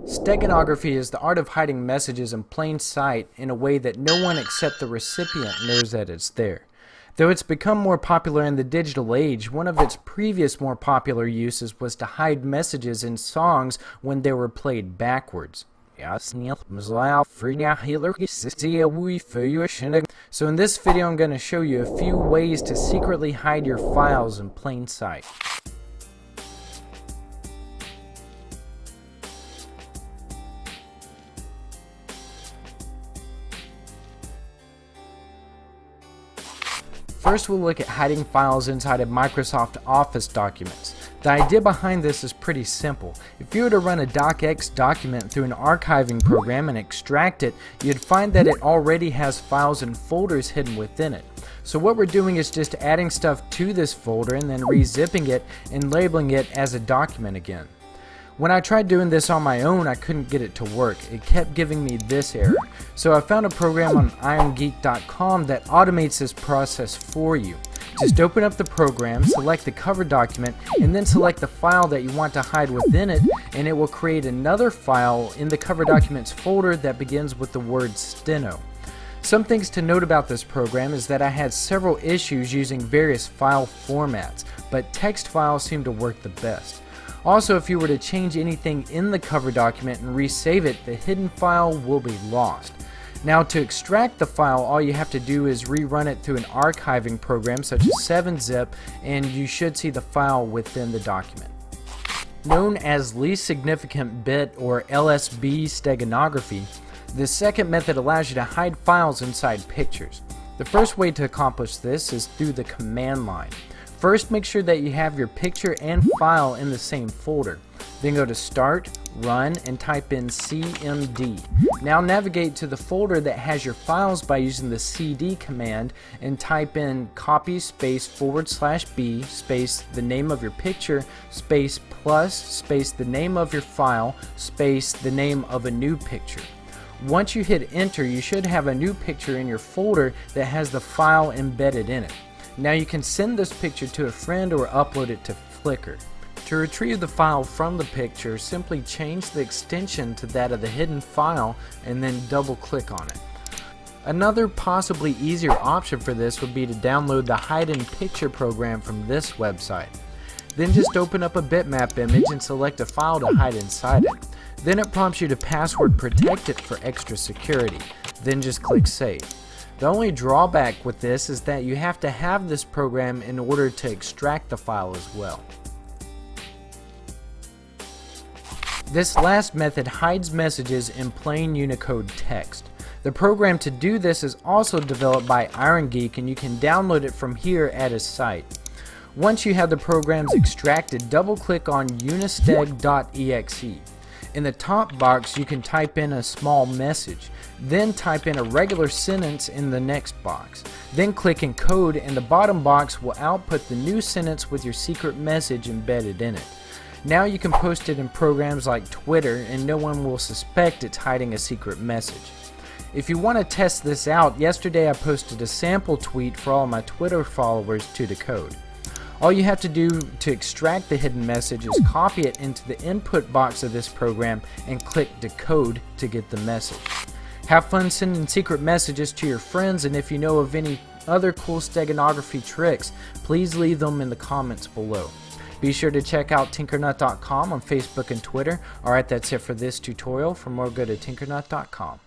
Steganography is the art of hiding messages in plain sight in a way that no one except the recipient knows that it's there. Though it's become more popular in the digital age, one of its previous more popular uses was to hide messages in songs when they were played backwards. So in this video I'm going to show you a few ways to secretly hide your files in plain sight. First, we'll look at hiding files inside of Microsoft Office documents. The idea behind this is pretty simple. If you were to run a docx document through an archiving program and extract it, you'd find that it already has files and folders hidden within it. So what we're doing is just adding stuff to this folder and then re-zipping it and labeling it as a document again. When I tried doing this on my own, I couldn't get it to work. It kept giving me this error. So I found a program on irongeek.com that automates this process for you. Just open up the program, select the cover document, and then select the file that you want to hide within it, and it will create another file in the cover documents folder that begins with the word steno. Some things to note about this program is that I had several issues using various file formats, but text files seem to work the best. Also, if you were to change anything in the cover document and resave it, the hidden file will be lost. Now, to extract the file, all you have to do is rerun it through an archiving program such as 7-zip, and you should see the file within the document. Known as least significant bit or LSB steganography, this second method allows you to hide files inside pictures. The first way to accomplish this is through the command line. First, make sure that you have your picture and file in the same folder. Then go to Start, Run, and type in CMD. Now navigate to the folder that has your files by using the CD command and type in copy space /B space the name of your picture space plus space the name of your file space the name of a new picture. Once you hit enter, you should have a new picture in your folder that has the file embedded in it. Now you can send this picture to a friend or upload it to Flickr. To retrieve the file from the picture, simply change the extension to that of the hidden file and then double click on it. Another possibly easier option for this would be to download the Hide in Picture program from this website. Then just open up a bitmap image and select a file to hide inside it. Then it prompts you to password protect it for extra security. Then just click Save. The only drawback with this is that you have to have this program in order to extract the file as well. This last method hides messages in plain Unicode text. The program to do this is also developed by IronGeek, and you can download it from here at his site. Once you have the programs extracted, double click on unisteg.exe. In the top box, you can type in a small message. Then type in a regular sentence in the next box. Then click Encode, and the bottom box will output the new sentence with your secret message embedded in it. Now you can post it in programs like Twitter, and no one will suspect it's hiding a secret message. If you want to test this out, yesterday I posted a sample tweet for all my Twitter followers to decode. All you have to do to extract the hidden message is copy it into the input box of this program and click Decode to get the message. Have fun sending secret messages to your friends, and if you know of any other cool steganography tricks, please leave them in the comments below. Be sure to check out tinkernut.com on Facebook and Twitter. Alright, that's it for this tutorial. For more, go to tinkernut.com.